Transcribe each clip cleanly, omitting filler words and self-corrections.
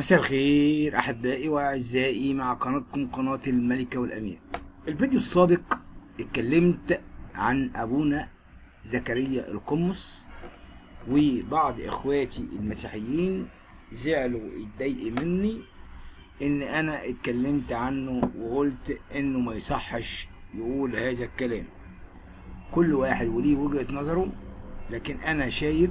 مساء الخير أحبائي وأعزائي مع قناتكم قناة الملكة والأمير. الفيديو السابق اتكلمت عن أبونا زكريا القمص، وبعض إخواتي المسيحيين زعلوا اتضايقوا مني إن أنا اتكلمت عنه وقلت إنه ما يصحش يقول هذا الكلام. كل واحد وليه وجهة نظره، لكن أنا شايف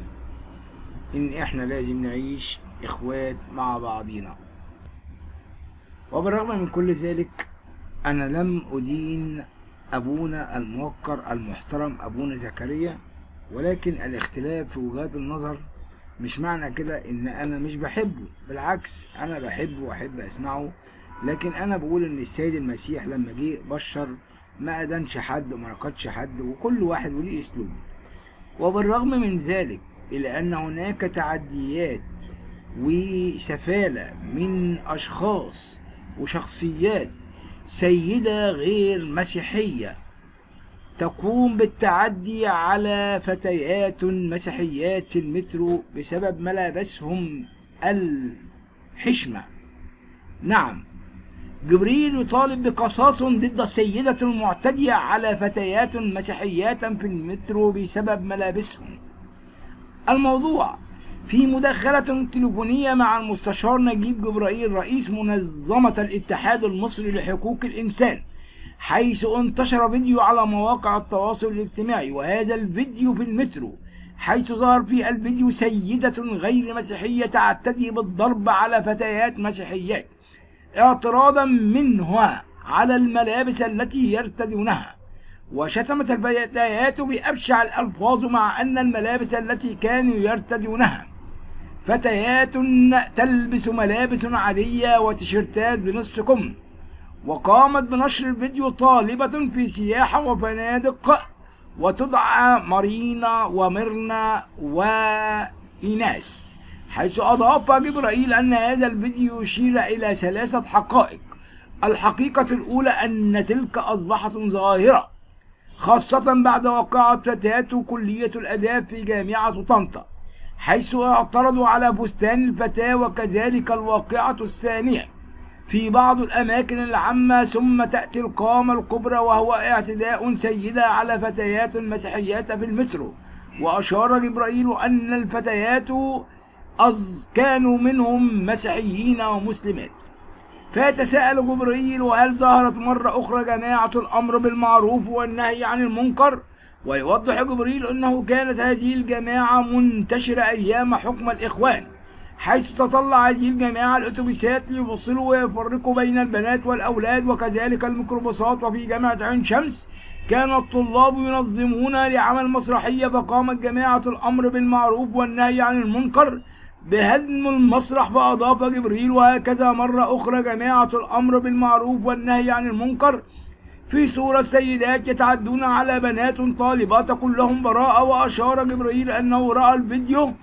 إن إحنا لازم نعيش إخوات مع بعضينا. وبالرغم من كل ذلك أنا لم أدين أبونا الموقر المحترم أبونا زكريا، ولكن الاختلاف في وجهات النظر مش معنى كده إن أنا مش بحبه، بالعكس أنا بحبه وأحب أسمعه. لكن أنا بقول إن السيد المسيح لما جه بشر ما أدانش حد وما نقدش حد، وكل واحد وليه أسلوبه. وبالرغم من ذلك إلا أن هناك تعديات وسفالة من أشخاص وشخصيات سيدة غير مسيحية تقوم بالتعدي على فتيات مسيحيات في المترو بسبب ملابسهم الحشمة. نعم، جبريل يطالب بقصاص ضد السيدة المعتدية على فتيات مسيحيات في المترو بسبب ملابسهم. الموضوع في مداخلة تليفونية مع المستشار نجيب جبرائيل رئيس منظمة الاتحاد المصري لحقوق الإنسان، حيث انتشر فيديو على مواقع التواصل الاجتماعي، وهذا الفيديو في المترو، حيث ظهر في الفيديو سيدة غير مسيحية تعتدي بالضرب على فتيات مسيحيات اعتراضا منها على الملابس التي يرتدونها، وشتمت الفتيات بأبشع الألفاظ، مع أن الملابس التي كانوا يرتدونها فتيات تلبس ملابس عادية وتيشيرتات بنصف كم. وقامت بنشر الفيديو طالبة في سياحة وفنادق وتدعى مارينا وميرنا وإيناس، حيث أضاف جبرائيل أن هذا الفيديو يشير إلى 3 حقائق. الحقيقة الأولى أن تلك أصبحت ظاهرة، خاصة بعد واقعة فتيات كلية الآداب في جامعة طنطا، حيث اعترضوا على فستان الفتاة، وكذلك الواقعة الثانية في بعض الأماكن العامة. ثم تأتي القامة الكبرى، وهو اعتداء سيدة على فتيات مسيحيات في المترو. وأشار جبرائيل أن الفتيات كانوا منهم مسيحيين ومسلمات. فيتساءل جبرائيل: وهل ظهرت مرة أخرى جماعة الأمر بالمعروف والنهي عن المنكر؟ ويوضح جبرائيل أنه كانت هذه الجماعة منتشرة أيام حكم الإخوان، حيث تطلع هذه الجماعة الأتوبيسات ليفصلوا ويفرقوا بين البنات والأولاد، وكذلك الميكروباصات. وفي جامعة عين شمس كان الطلاب ينظمون لعمل مسرحية، فقامت جماعة الأمر بالمعروف والنهي عن المنكر بهدم المسرح. فأضاف جبريل: وهكذا مرة أخرى جماعة الأمر بالمعروف والنهي عن المنكر في صورة سيدات يتعدون على بنات طالبات كلهم براءة. وأشار جبريل أنه رأى الفيديو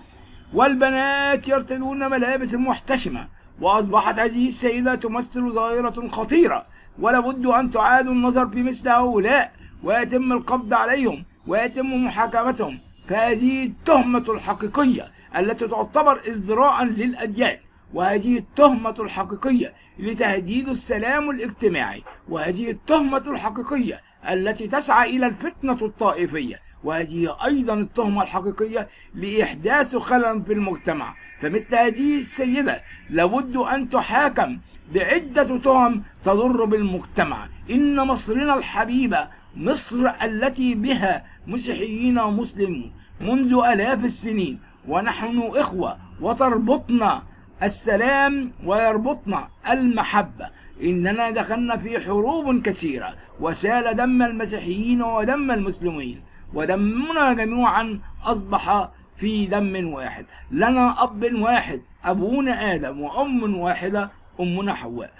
والبنات يرتدون ملابس محتشمة، وأصبحت هذه السيدة تمثل ظاهرة خطيرة، ولابد أن تعاد النظر في مثل هؤلاء ويتم القبض عليهم ويتم محاكمتهم. فهذه التهمة الحقيقية التي تعتبر ازدراء للأديان، وهذه التهمة الحقيقية لتهديد السلام الاجتماعي، وهذه التهمة الحقيقية التي تسعى إلى الفتنة الطائفية، وهذه أيضا التهمة الحقيقية لإحداث خلل في المجتمع. فمثل هذه السيدة لابد أن تحاكم بعدة تهم تضر بالمجتمع. إن مصرنا الحبيبة، مصر التي بها مسيحيين ومسلمون منذ آلاف السنين، ونحن إخوة، وتربطنا السلام ويربطنا المحبة. إننا دخلنا في حروب كثيرة، وسال دم المسيحيين ودم المسلمين، ودمنا جميعا أصبح في دم واحد. لنا أب واحد أبونا آدم، وأم واحدة أمنا حواء.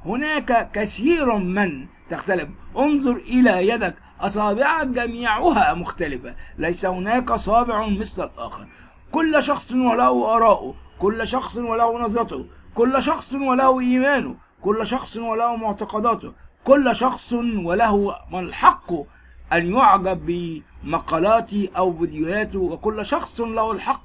هناك كثير من تختلف. انظر إلى يدك، أصابعك جميعها مختلفة، ليس هناك صابع مثل الآخر. كل شخص وله آراؤه، كل شخص وله نظرته، كل شخص وله إيمانه، كل شخص وله معتقداته، كل شخص وله الحق أن يعجب بمقالاتي أو فيديوهاته، وكل شخص له الحق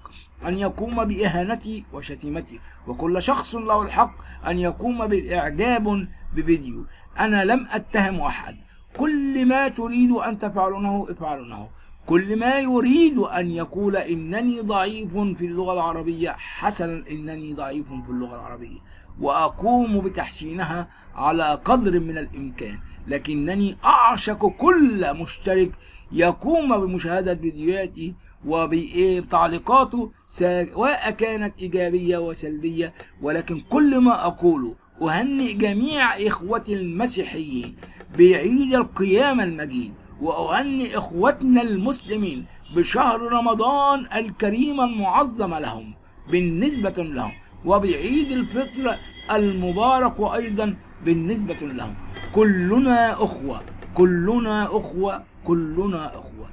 أن يقوم بإهانتي وشتيمتي، وكل شخص له الحق أن يقوم بالإعجاب بفيديو. أنا لم أتهم أحد. كل ما تريد أن تفعلونه افعلونه. كل ما يريد أن يقول إنني ضعيف في اللغة العربية، حسنا إنني ضعيف في اللغة العربية وأقوم بتحسينها على قدر من الإمكان، لكنني أعشق كل مشترك يقوم بمشاهدة فيديوهاتي وبتعليقاته سواء كانت إيجابية وسلبية. ولكن كل ما أقوله أهنئ جميع إخوتي المسيحيين بعيد القيامة المجيد، وأهنئ إخوتنا المسلمين بشهر رمضان الكريم المعظم لهم بالنسبة لهم، وبعيد الفطر المبارك أيضا بالنسبة لهم. كلنا أخوة، كلنا أخوة، كلنا أخوة.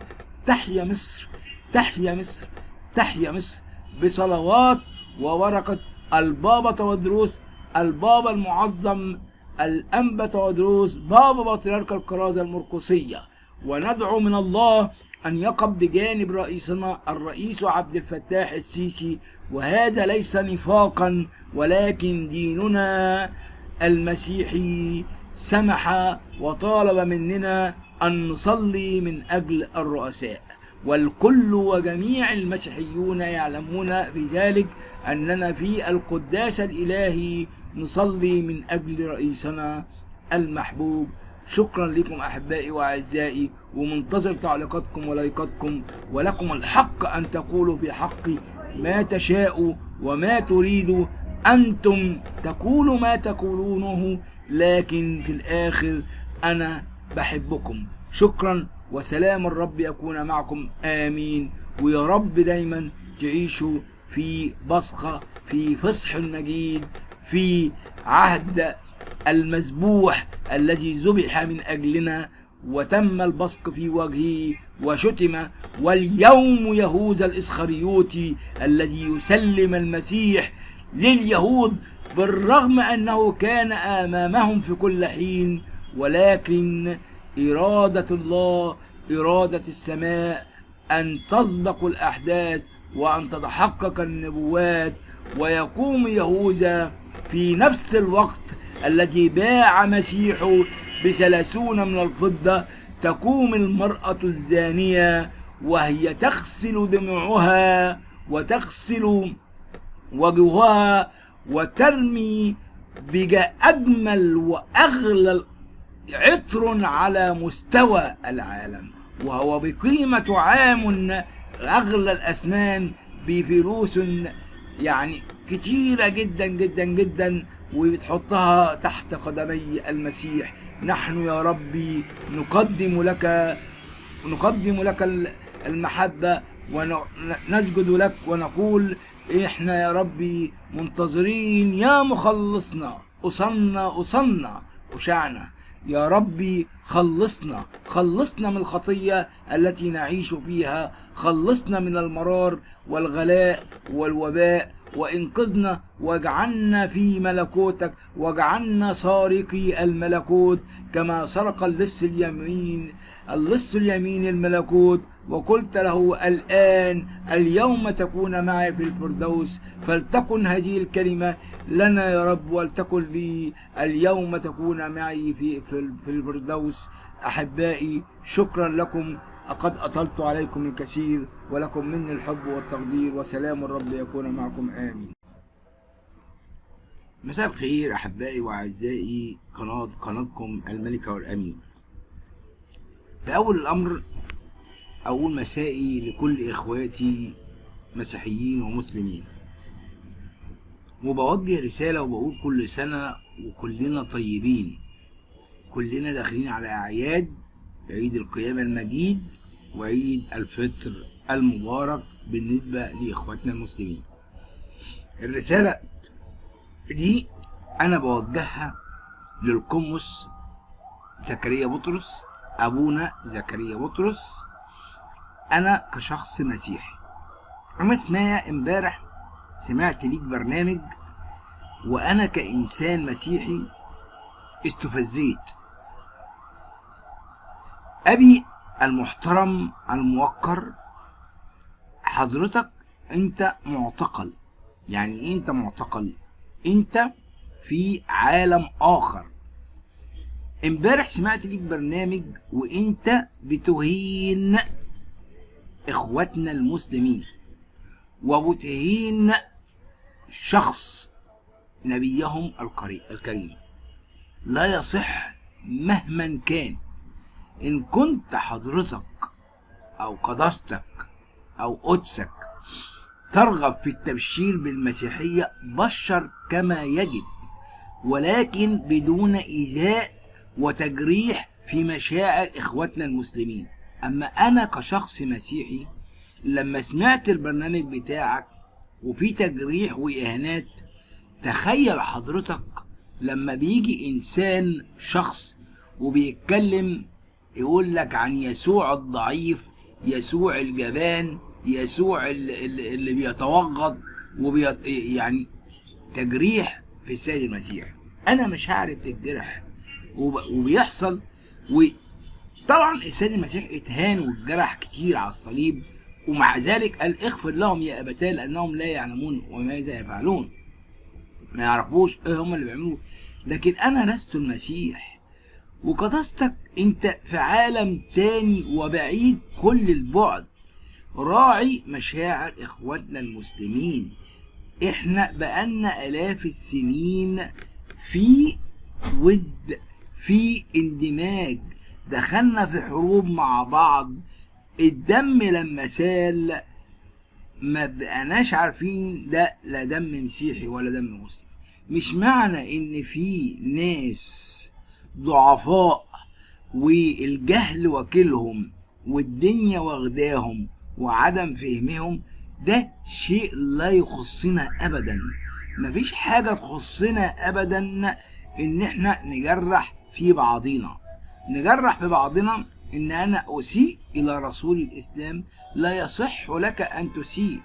تحيا مصر، تحيا مصر، تحيا مصر. بصلوات وبركة البابا تودروس البابا المعظم الأنبا تودروس بابا بطريرك الكرازة المرقسية. وندعو من الله أن يقف بجانب رئيسنا الرئيس عبد الفتاح السيسي، وهذا ليس نفاقا، ولكن ديننا المسيحي سمح وطالب مننا أن نصلي من أجل الرؤساء، والكل وجميع المسيحيون يعلمون في ذلك أننا في القداس الإلهي نصلي من أجل رئيسنا المحبوب. شكرا لكم أحبائي وأعزائي، ومنتظر تعليقاتكم ولايكاتكم، ولكم الحق أن تقولوا بحقي ما تشاءوا وما تريدوا. أنتم تقولوا ما تقولونه، لكن في الآخر أنا بحبكم. شكرا، وسلام الرب يكون معكم، آمين. ويا رب دايما تعيشوا في بصخة، في فصح مجيد، في عهد المذبوح الذي ذبح من أجلنا وتم البصق في وجهه وشتم. واليوم يهوذا الإسخريوطي الذي يسلم المسيح لليهود بالرغم أنه كان أمامهم في كل حين، ولكن إرادة الله، إرادة السماء أن تسبق الأحداث وأن تتحقق النبوات، ويقوم يهوذا في نفس الوقت الذي باع مسيحه ب30 من الفضة. تقوم المرأة الزانية وهي تغسل دموعها وتغسل وجهها وترمي بأجمل وأغلى عطر على مستوى العالم، وهو بقيمة عام أغلى الأثمان بفلوس يعني كتيرة جدا جدا جدا، وبتحطها تحت قدمي المسيح. نحن يا ربي نقدم لك المحبة ونسجد لك ونقول احنا يا ربي منتظرين يا مخلصنا. أصلنا أشعنا يا ربي، خلصنا من الخطية التي نعيش فيها، خلصنا من المرار والغلاء والوباء، وانقذنا واجعلنا في ملكوتك، واجعلنا سارقي الملكوت كما سرق اللص اليمين الملكوت. وقلت له الآن اليوم تكون معي في الفردوس، فلتكن هذه الكلمة لنا يا رب، ولتكن لي اليوم تكون معي في الفردوس. أحبائي شكرا لكم، قد أطلت عليكم الكثير، ولكم مني الحب والتقدير، وسلام الرب يكون معكم، آمين. مساء الخير أحبائي وأعزائي قناتكم الملكة والأمير. في أول الأمر أقول مسائي لكل إخواتي مسيحيين ومسلمين، وبوجه رسالة وبقول كل سنة وكلنا طيبين، كلنا داخلين على أعياد عيد القيامة المجيد وعيد الفطر المبارك بالنسبة لإخواتنا المسلمين. الرسالة دي أنا بوجهها للقمص زكريا بطرس، أبونا زكريا بطرس. أنا كشخص مسيحي، أنا امبارح سمعت ليك برنامج، وأنا كإنسان مسيحي استفزيت. أبي المحترم الموقر، حضرتك انت معتقل. يعني ايه انت معتقل؟ انت في عالم اخر. امبارح سمعت ليك برنامج وانت بتهين اخواتنا المسلمين وبتهين شخص نبيهم الكريم. لا يصح مهما كان. ان كنت حضرتك او قداستك او قدسك ترغب في التبشير بالمسيحية، بشر كما يجب، ولكن بدون إيذاء وتجريح في مشاعر إخواتنا المسلمين. أما أنا كشخص مسيحي لما سمعت البرنامج بتاعك وفي تجريح وإهانات، تخيل حضرتك لما بيجي إنسان شخص وبيتكلم يقول لك عن يسوع الضعيف، يسوع الجبان، يسوع اللي بيتوغض يعني تجريح في السيد المسيح. انا مشاعري بتتجرح وبيحصل. وطبعا السيد المسيح اتهان واتجرح كتير على الصليب، ومع ذلك قال اغفر لهم يا ابتاه لانهم لا يعلمون وماذا يفعلون. ما يعرفوش ايه هم اللي بيعملوه. لكن انا لست المسيح، وقداستك انت في عالم تاني وبعيد كل البعد. راعي مشاعر اخواتنا المسلمين. احنا بقالنا الاف السنين في ود، في اندماج، دخلنا في حروب مع بعض. الدم لما سال ما بقناش عارفين ده لا دم مسيحي ولا دم مسلم. مش معنى ان في ناس ضعفاء والجهل واكلهم والدنيا واخداهم وعدم فهمهم ده شيء لا يخصنا ابدا. مفيش حاجة تخصنا ابدا ان احنا نجرح في بعضنا. نجرح في بعضنا ان انا اسيء الى رسول الاسلام. لا يصح لك ان تسيء.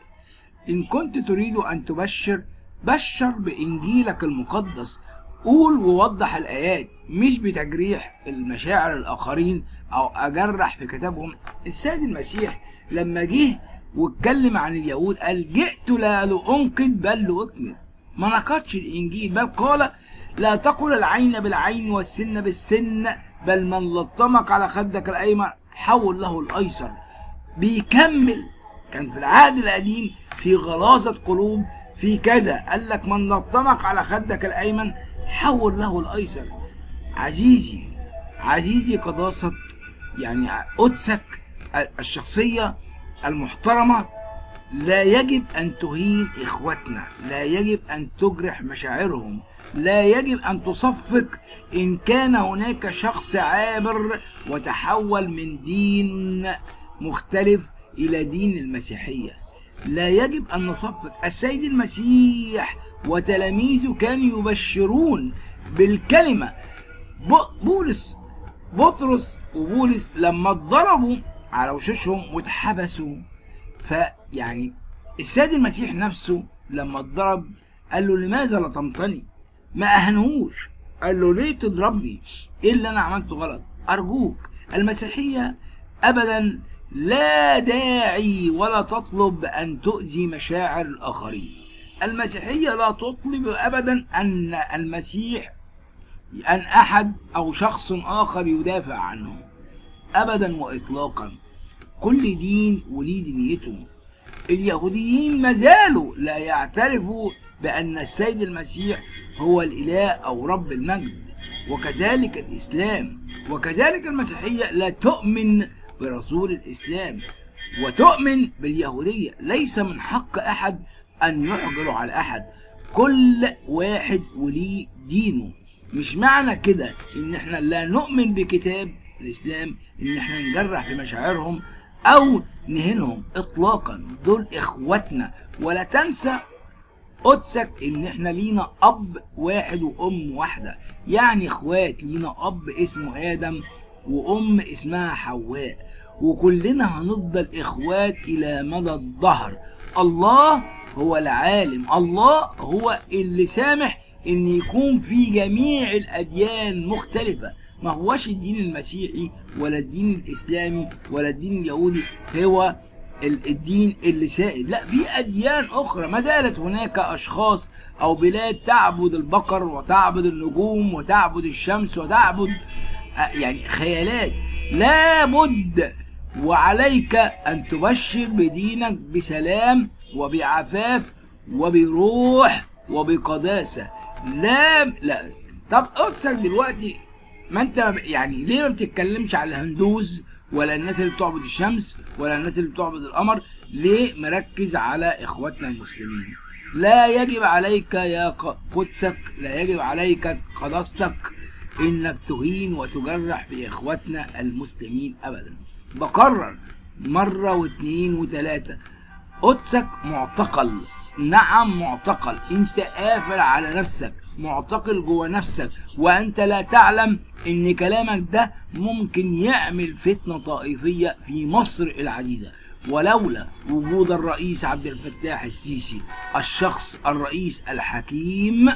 ان كنت تريد ان تبشر، بشر بانجيلك المقدس. قول ووضح الايات، مش بتجريح المشاعر الاخرين او اجرح في كتابهم. السيد المسيح لما جه واتكلم عن اليهود قال جئت لا لأنقذ بل لأكمل. ما نقضش الانجيل، بل قال لا تقل العين بالعين والسن بالسن، بل من لطمك على خدك الايمن حول له الايسر. بيكمل. كان في العهد القديم في غلاظة قلوب، في كذا قال لك من لطمك على خدك الايمن حول له الايسر. عزيزي قداسة يعني قدسك الشخصية المحترمة، لا يجب ان تهين اخواتنا، لا يجب ان تجرح مشاعرهم، لا يجب ان تصفق ان كان هناك شخص عابر وتحول من دين مختلف الى دين المسيحية. لا يجب ان نصفق. السيد المسيح وتلاميذه كانوا يبشرون بالكلمة. بطرس وبولس لما اتضربوا على وشوشهم واتحبسوا، فيعني السيد المسيح نفسه لما اتضرب قال له لماذا لطمتني؟ ما اهنهوش، قال له ليه تضربني؟ ايه اللي انا عملته غلط؟ ارجوك. المسيحية ابدا لا داعي ولا تطلب ان تؤذي مشاعر الاخرين. المسيحية لا تطلب ابدا ان المسيح ان احد او شخص اخر يدافع عنه ابدا واطلاقا. كل دين وليه دنيته. اليهوديين ما زالوا لا يعترفوا بان السيد المسيح هو الاله او رب المجد، وكذلك الاسلام، وكذلك المسيحية لا تؤمن برسول الاسلام وتؤمن باليهودية. ليس من حق احد ان يحجر على احد. كل واحد وليه دينه. مش معنى كده ان احنا لا نؤمن بكتاب الاسلام ان احنا نجرح في مشاعرهم او نهنهم اطلاقا. دول اخواتنا. ولا تنسى قدسك ان احنا لينا اب واحد وام واحدة، يعني اخوات. لينا اب اسمه ادم وام اسمها حواء، وكلنا هنفضل اخوات الى مدى الدهر. الله هو العالم، الله هو اللي سامح ان يكون في جميع الاديان مختلفة. ما هوش الدين المسيحي ولا الدين الاسلامي ولا الدين اليهودي، هو الدين اللي سائد، لا، في أديان أخرى. ما زالت هناك أشخاص أو بلاد تعبد البقر وتعبد النجوم وتعبد الشمس وتعبد يعني خيالات. لابد وعليك أن تبشر بدينك بسلام وبعفاف وبروح وبقداسة. لا طب قدسك دلوقتي، ما انت يعني ليه ما بتتكلمش على الهندوز ولا الناس اللي بتعبد الشمس ولا الناس اللي بتعبد القمر؟ ليه مركز على اخواتنا المسلمين؟ لا يجب عليك يا قدسك، لا يجب عليك قداستك انك تهين وتجرح في اخواتنا المسلمين ابدا. بكرر مرة واثنين وثلاثة، قدسك معتقل، نعم معتقل، انت قافل على نفسك، معتقل جوه نفسك، وانت لا تعلم ان كلامك ده ممكن يعمل فتنة طائفية في مصر العزيزة. ولولا وجود الرئيس عبد الفتاح السيسي، الشخص الرئيس الحكيم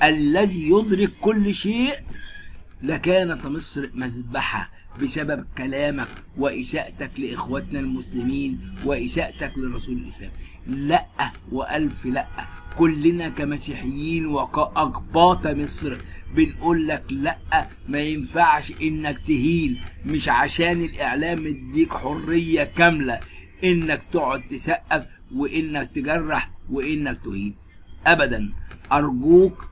الذي يدرك كل شيء، لكانت مصر مذبحة بسبب كلامك وإساءتك لإخواتنا المسلمين وإساءتك لرسول الإسلام. لأ وألف لأ، كلنا كمسيحيين وكأقباط مصر بنقول لك لأ، ما ينفعش إنك تهين. مش عشان الإعلام مديك حرية كاملة إنك تقعد تسقف وإنك تجرح وإنك تهين أبدا. أرجوك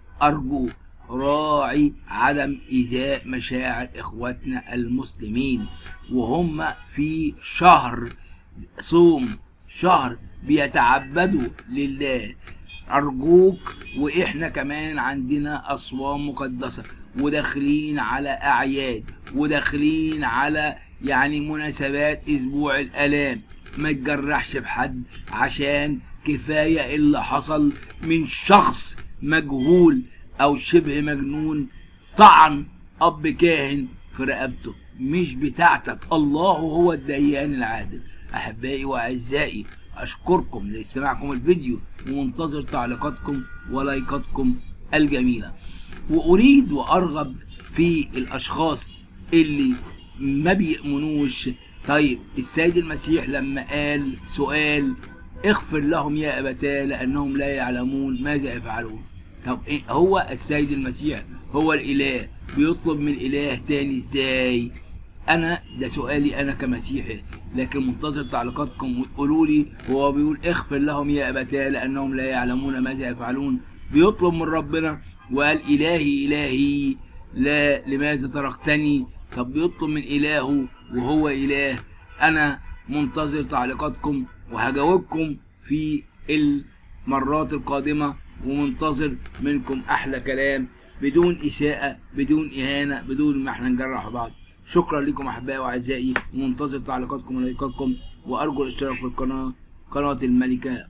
راعي عدم إيذاء مشاعر إخواتنا المسلمين، وهم في شهر صوم، شهر بيتعبدوا لله. أرجوك، وإحنا كمان عندنا أصوام مقدسة وداخلين على أعياد وداخلين على يعني مناسبات أسبوع الآلام. ما تجرحش بحد، عشان كفاية اللي حصل من شخص مجهول أو شبه مجنون طعن أب كاهن في رقبته، مش بتاعتك. الله هو الديان العادل. أحبائي وأعزائي، أشكركم لاستماعكم الفيديو ومنتظر تعليقاتكم ولايكاتكم الجميلة. وأريد وأرغب في الأشخاص اللي ما بيؤمنوش. طيب السيد المسيح لما قال سؤال اغفر لهم يا أبتاه لأنهم لا يعلمون ماذا يفعلون، طب إيه هو السيد المسيح هو الإله بيطلب من إله تاني ازاي؟ أنا ده سؤالي أنا كمسيحي، لكن منتظر تعليقاتكم وتقولوا لي هو بيقول اغفر لهم يا أبتاه لأنهم لا يعلمون ماذا يفعلون، بيطلب من ربنا وقال إلهي لا لماذا تركتني؟ طب بيطلب من إلهه وهو إله. أنا منتظر تعليقاتكم وهجاوبكم في المرات القادمة، ومنتظر منكم أحلى كلام بدون إساءة بدون إهانة بدون ما احنا نجرح بعض. شكرا لكم أحبائي وأعزائي، ومنتظر تعليقاتكم ولايكاتكم، وأرجو الاشتراك في القناة، قناة الملكة